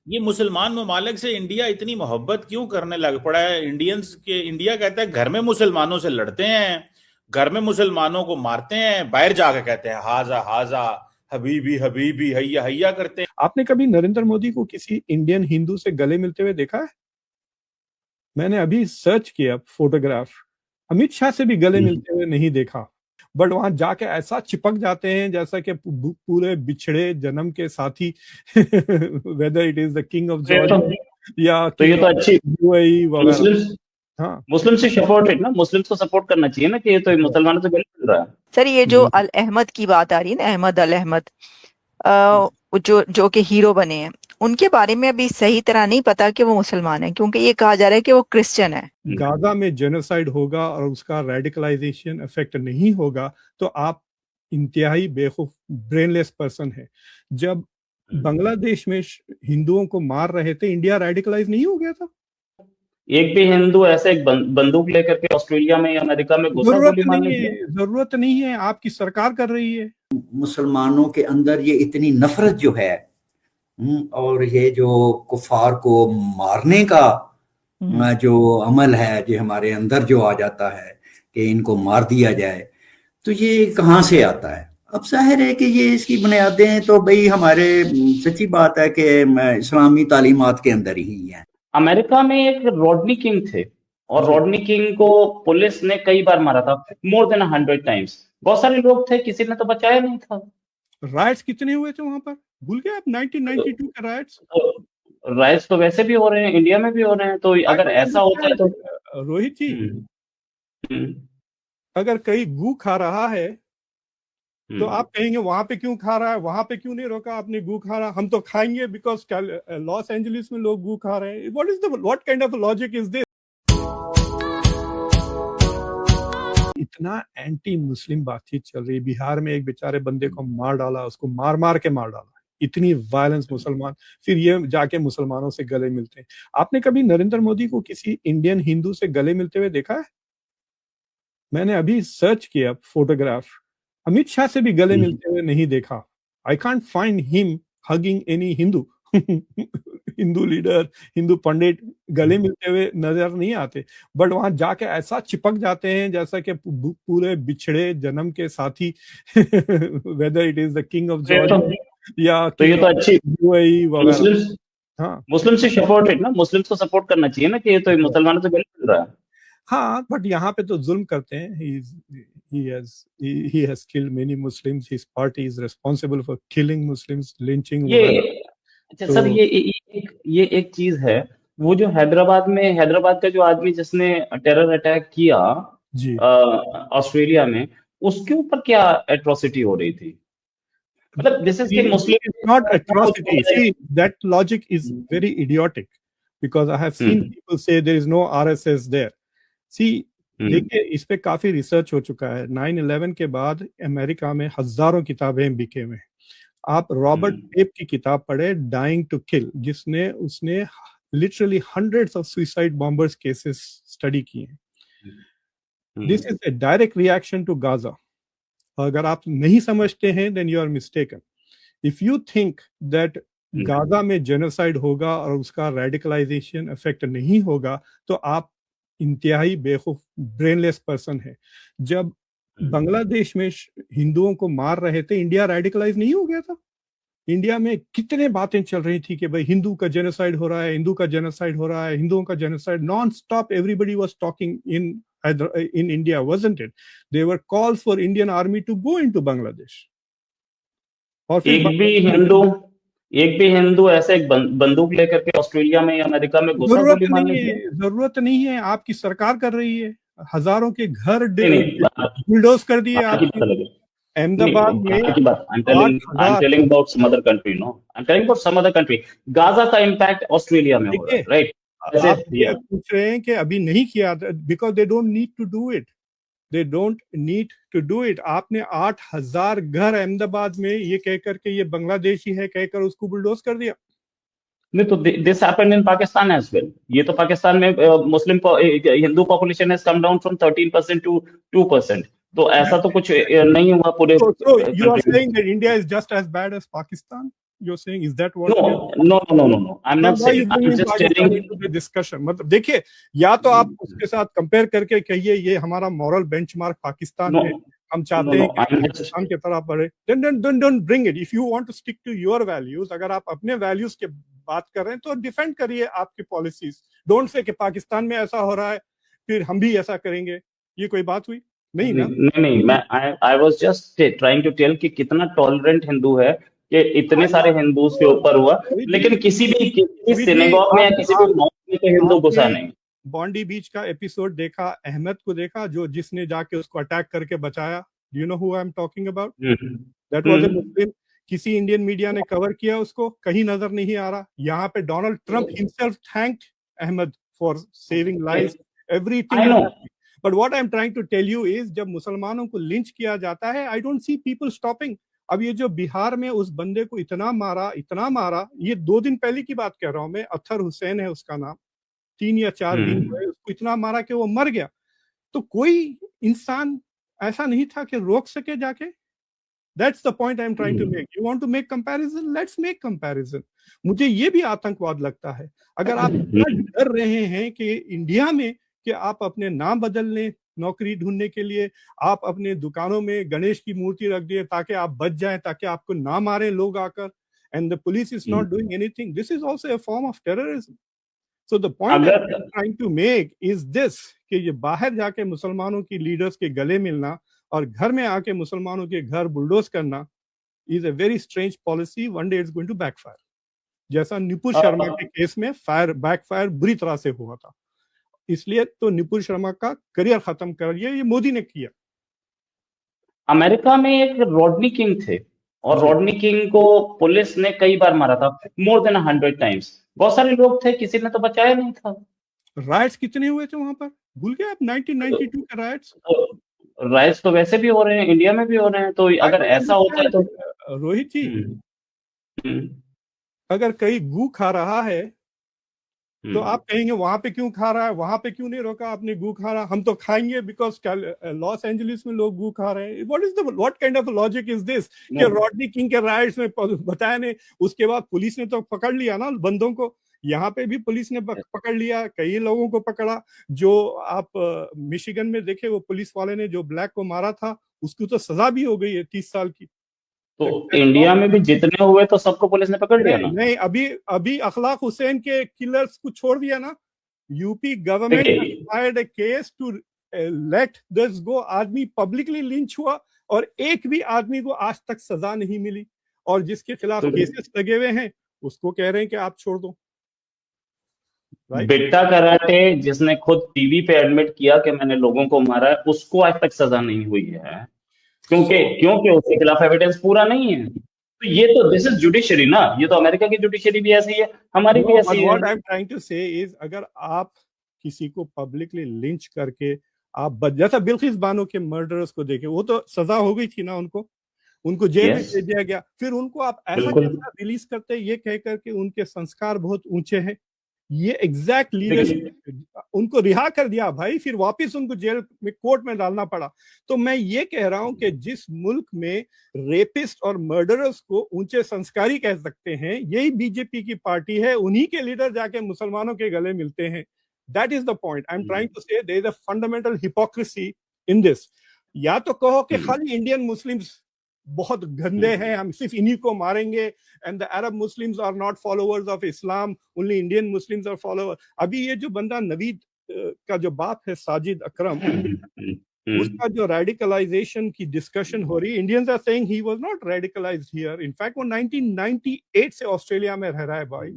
ये मुसलमान ममालिक से इंडिया इतनी मोहब्बत क्यों करने लग पड़ा है? इंडियंस के इंडिया कहता है घर में मुसलमानों से लड़ते हैं, घर में मुसलमानों को मारते हैं, बाहर जाकर कहते हैं हाजा हाजा, हबीबी हबीबी, हैया हैया करते हैं। आपने कभी नरेंद्र मोदी को किसी इंडियन हिंदू से गले मिलते हुए देखा है? मैंने अभी सर्च किया फोटोग्राफ, अमित शाह से भी गले मिलते हुए नहीं देखा। बट वहां जाके ऐसा चिपक जाते हैं जैसा कि पूरे बिछड़े जन्म के साथी whether it is the king of Georgia या तो ये तो अच्छी यूएई वगैरह। मुस्लिम्स हाँ, मुस्लिम से सपोर्ट है ना, मुस्लिम्स को सपोर्ट करना चाहिए ना कि ये तो मुसलमानों से गले मिल रहा है। सर ये जो अल अहमद की बात आ रही है ना, अहमद अल अहमद, जो कि हीरो बने हैं, उनके बारे में अभी सही तरह नहीं पता कि वो मुसलमान है, क्योंकि ये कहा जा रहा है कि वो क्रिश्चियन है। गाजा में जेनोसाइड होगा और उसका रेडिकलाइजेशन इफेक्ट नहीं होगा तो आप इंतहाई बेवकूफ ब्रेनलेस पर्सन है। जब बांग्लादेश में हिंदुओं को मार रहे थे, इंडिया रेडिकलाइज नहीं हो गया था? एक भी हिंदू ऐसे एक बंदूक लेकर के ऑस्ट्रेलिया में या अमेरिका में घुसा गोली मारने की जरूरत नहीं है, आपकी सरकार कर रही है। मुसलमानों के अंदर ये इतनी नफरत जो है और ये जो कुफार को मारने का जो अमल है जो हमारे अंदर जो आ जाता है कि इनको मार दिया जाए, तो ये कहाँ से आता है? अब जाहिर है कि ये इसकी बुनियादें तो भाई हमारे सच्ची बात है कि इस्लामी तालीमात के अंदर ही है। अमेरिका में एक रॉडनी किंग थे और रॉडनी किंग को पुलिस ने कई बार मारा था, मोर देन 100 टाइम्स। बहुत सारे लोग थे, किसी ने तो बचाया नहीं था। राइट्स कितने हुए थे वहां पर, भूल गए आप? 1992 के राइट्स। राइट्स तो वैसे भी हो रहे हैं, इंडिया में भी हो रहे हैं, तो अगर ऐसा होता है तो रोहित जी, अगर कहीं गू खा रहा है तो आप कहेंगे वहां पे क्यों खा रहा है, वहां पे क्यों नहीं रोका आपने गू खा रहा? हम तो खाएंगे बिकॉज लॉस एंजलिस में लोग गू खा रहे हैं। What kind of logic is this? इतना एंटी मुस्लिम बातचीत चल रही है। बिहार में एक बेचारे बंदे को मार डाला, उसको मार मार के मार डाला। इतनी वायलेंस मुसलमान, फिर ये जाके मुसलमानों से गले मिलते हैं। आपने कभी नरेंद्र मोदी को किसी इंडियन हिंदू से गले मिलते हुए देखा है? मैंने अभी सर्च किया फोटोग्राफ, अमित शाह से भी गले मिलते हुए नहीं देखा। I can't find him hugging any Hindu Hindu leader, हिंदू पंडित गले मिलते हुए नजर नहीं आते। बट वहां जाके ऐसा चिपक जाते हैं जैसा कि पूरे बिछड़े जन्म के साथी whether it is the king of Georgia या तो ये तो अच्छी यूएई वगैरह। हाँ, मुस्लिम से सपोर्ट है ना, मुस्लिम्स को सपोर्ट करना चाहिए ना कि ये तो मुसलमानों से गले मिल रहा है। हाँ, बट यहाँ पे तो जुल्म करते हैं। he has killed many Muslims. His party is responsible for killing Muslims, lynching. अच्छा सर, ये एक चीज है, वो जो हैदराबाद का जो आदमी जिसने टेरर अटैक किया ऑस्ट्रेलिया में, उसके ऊपर क्या एट्रोसिटी हो रही थी? मतलब this is Muslim not atrocity. See, that logic is very idiotic because I have seen people say there is no RSS there. See, देखिए इस पे काफी रिसर्च हो चुका है। 9/11 के बाद अमेरिका में हजारों किताबें बिके हुए। आप रॉबर्ट टेप की किताब पढ़े, डाइंग टू किल, उसने literally hundreds of suicide bombers cases study किए हैं। This is a direct reaction to Gaza. अगर आप नहीं समझते हैं then you are mistaken. If you think that Gaza में जेनोसाइड होगा और उसका रेडिकलाइजेशन इफेक्ट नहीं होगा तो आप इंतहाई बेवकूफ ब्रेनलेस पर्सन है। जब बांग्लादेश में हिंदुओं को मार रहे थे, इंडिया रेडिकलाइज नहीं हो गया था? इंडिया में कितने बातें चल रही थी कि भाई हिंदू का जेनोसाइड हो रहा है, हिंदू का जेनोसाइड हो रहा है, हिंदुओं का genocide. Non stop everybody was talking in India, wasn't it? There were calls for Indian army to go into Bangladesh. और एक भी हिंदू ऐसे एक बंदूक लेकर के ऑस्ट्रेलिया में या अमेरिका में घुसा गोली मारने की जरूरत नहीं है, आपकी सरकार कर रही है। हजारों के घर बुलडोज कर दिए अहमदाबाद में। I'm telling about some other country, no? I'm telling about some other country. Gaza का इम्पैक्ट ऑस्ट्रेलिया में हो रहा है, राइट? आप पूछ रहे हैं कि अभी नहीं किया, because they don't need to do it. They don't need to do it. आपने 8,000 घर अहमदाबाद में ये कहकर के ये बांग्लादेशी है कहकर उसको बुलडोज कर दिया। नहीं तो this happened in Pakistan as well. ये तो पाकिस्तान में Muslim Hindu population has come down from 13% to 2%। तो ऐसा तो कुछ नहीं हुआ पूरे। So you are saying that India is just as bad as Pakistan? you're saying? Is that what? No. I'm not Why you saying. I'm bringing just Pakistan telling. into the discussion? मतलब देखिए, या तो आप उसके साथ compare करके कहिए ये हमारा मॉरल बेंचमार्क पाकिस्तान No, है, हम चाहते हैं कि I'm just. पाकिस्तान की तरह बढ़े. Then don't bring it. If you want to stick to your values, अगर आप अपने वैल्यूज के बात कर रहे हैं तो डिफेंड करिए आपकी पॉलिसीज. डोंट से कि पाकिस्तान में ऐसा हो रहा है फिर हम भी ऐसा करेंगे. ये कोई बात हुई? नहीं ना. नहीं, मैं I was just trying to tell कि कितना टॉलरेंट हिंदू है कि इतने सारे हिंदूज के ऊपर हुआ, लेकिन किसी सिनेगॉग में या किसी भी मॉस्क में हिंदू घुसा नहीं. बॉन्डी बीच का एपिसोड देखा, अहमद को देखा जो जिसने जाके उसको अटैक करके बचाया. Do you know who I am talking about? That was a Muslim. किसी इंडियन मीडिया ने कवर किया उसको, कहीं नजर नहीं आ रहा. यहाँ पे Donald Trump himself thanked Ahmed for saving lives, everything. But what I am trying to tell you is जब मुसलमानों को लिंच किया जाता है, I don't see people stopping. अब ये जो बिहार में उस बंदे को इतना मारा, ये 2 दिन पहले की बात कह रहा हूं मैं, अत्थर हुसैन है उसका नाम. 3 या 4 दिन हुए उसको इतना मारा कि वो मर गया. तो कोई इंसान ऐसा नहीं था कि रोक सके जाके. That's the point I'm trying to make. You want to make comparison? Let's make comparison. मुझे ये भी आतंकवाद लगता है. अगर आप डर रहे हैं कि इंडिया में कि आप अपने नाम बदल लें नौकरी ढूंढने के लिए, आप अपने दुकानों में गणेश की मूर्ति रख दिए ताकि आप बच जाएं, ताकि आपको ना मारें लोग आकर, and the police is not doing anything. This is also a form of terrorism. So the point I'm trying to make is this कि ये बाहर जाके मुसलमानों की लीडर्स के गले मिलना और घर में आके मुसलमानों के घर बुलडोज करना is a very strange policy. One day it's going to backfire. जैसा निपुर शर्मा के केस में बैकफायर बुरी तरह से हुआ था. इसलिए तो निपुर शर्मा का करियर खत्म कर दिया ये मोदी ने किया. अमेरिका में एक रॉडनी किंग थे और रॉडनी किंग को पुलिस ने कई बार मारा था, more than 100 times. बहुत सारे लोग थे, किसी ने तो बचाया नहीं था. राइट्स कितने हुए थे वहां पर, भूल गए आप? 1992 के राइट्स. राइट्स तो वैसे भी हो रहे हैं, इंडिया में भी हो रहे हैं. तो अगर ऐसा होता है तो रोहित जी, अगर कहीं गू खा रहा है तो आप कहेंगे वहां पे क्यों खा रहा है, वहां पे क्यों नहीं रोका आपने गू खा रहा. हम तो खाएंगे बिकॉज लॉस एंजलिस में लोग गू खा रहे हैं. What kind of logic is this कि रॉडनी किंग के राइट्स में बताया नहीं, उसके बाद पुलिस ने तो पकड़ लिया ना बंदों को. यहाँ पे भी पुलिस ने पकड़ लिया, कई लोगों को पकड़ा. जो आप मिशिगन में देखे वो पुलिस वाले ने जो ब्लैक को मारा था उसको तो सजा भी हो गई है 30 साल की. तो इंडिया में भी जितने हुए तो सबको पुलिस ने पकड़ लिया ना. नहीं, अभी अखलाक हुसैन के किलर्स को छोड़ दिया ना. UP government filed a case to let this go. आदमी पब्लिकली लिंच हुआ और एक भी आदमी को आज तक सजा नहीं मिली, और जिसके खिलाफ केसेस लगे हुए हैं उसको कह रहे हैं कि आप छोड़ दो. बिट्टा कराटे जिसने खुद टीवी पे एडमिट किया कि मैंने लोगों को मारा है, उसको आज तक सजा नहीं हुई है क्योंकि उसके खिलाफ एविडेंस पूरा नहीं है. तो ये तो दिस इज जुडिशरी ना. ये तो अमेरिका की जुडिशरी भी ऐसी है, हमारी भी ऐसी है. What I am trying to say is अगर आप किसी को पब्लिकली लिंच करके आप जैसा बिल्किस बानो के मर्डरर्स को देखे, वो तो सजा हो गई थी ना, उनको जेल में भेज दिया गया. फिर उनको आप ऐसा कैसा रिलीज करते ये कह करके उनके संस्कार बहुत ऊंचे हैं. ये एग्जैक्ट लीडरशिप, उनको रिहा कर दिया भाई, फिर वापस उनको जेल में कोर्ट में डालना पड़ा. तो मैं ये कह रहा हूं कि जिस मुल्क में रेपिस्ट और मर्डरर्स को ऊंचे संस्कारी कह सकते हैं, यही बीजेपी की पार्टी है. उन्हीं के लीडर जाके मुसलमानों के गले मिलते हैं. That is the point I am trying to say. There is a fundamental hypocrisy in this. या तो कहो कि खाली इंडियन मुस्लिम्स बहुत गंदे हैं, हम सिर्फ इन्हीं को मारेंगे, and the Arab Muslims are not followers of Islam, only Indian Muslims are follower. अभी ये जो बंदा नवीद का जो बाप है साजिद अकरम, उसका जो रेडिकलाइजेशन की डिस्कशन हो रही है, Indians are saying he was not radicalized here. In fact वो 1998 से ऑस्ट्रेलिया में रह रहा है भाई.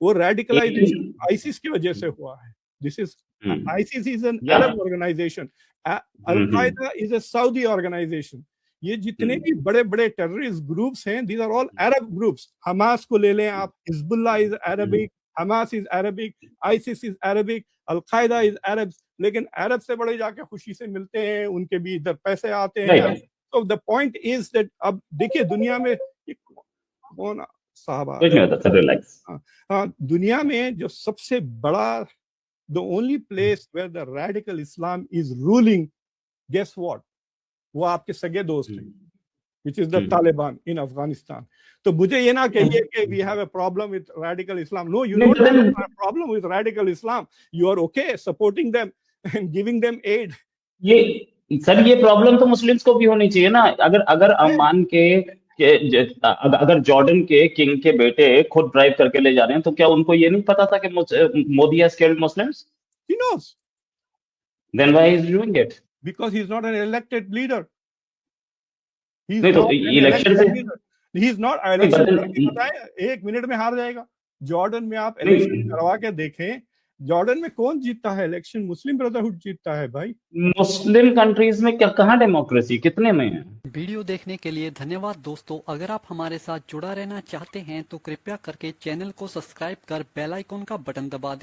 वो रेडिकलाइजेशन आईसिस की वजह से हुआ है. This is ISIS is an Arab organisation, al Qaeda is a Saudi organisation. ये जितने भी बड़े बड़े टेररिस्ट ग्रुप्स हैं, these are all Arab groups. Hamas को ले लें आप, Hezbollah is Arabic, Hamas is Arabic, ISIS is Arabic, al Qaeda is अरब. लेकिन अरब से बड़े जाके खुशी से मिलते हैं, उनके भी इधर पैसे आते हैं. तो द पॉइंट इज दैट अब देखिए दुनिया में कौन साहब, दुनिया में जो सबसे बड़ा, the only place where the radical Islam is ruling, guess what, वो आपके सगे दोस्त हैं. which is the Taliban in Afghanistan. तो मुझे ये ना कहिए कि we have a problem with radical Islam. No, you don't have a problem with radical Islam. You are okay supporting them and giving them aid. ये sir ये problem तो Muslims को भी होनी चाहिए ना। अगर अमान अगर जॉर्डन के किंग के बेटे खुद ड्राइव करके ले जा रहे हैं, तो क्या उनको ये नहीं पता था कि Modi has killed Muslims? He knows. Then why is he doing it? Because he's not an elected leader. He's नहीं तो not an इलेक्शन elected से leader. He's not नहीं, election but- पता है, 1 मिनट में हार जाएगा। जॉर्डन में आप नहीं। इलेक्शन करवा के देखें, जॉर्डन में कौन जीतता है इलेक्शन? मुस्लिम ब्रदरहुड जीतता है भाई। मुस्लिम कंट्रीज में क्या कहाँ डेमोक्रेसी, कितने में है? वीडियो देखने के लिए धन्यवाद दोस्तों। अगर आप हमारे साथ जुड़ा रहना चाहते हैं तो कृपया करके चैनल को सब्सक्राइब कर बेल आइकन का बटन दबा दें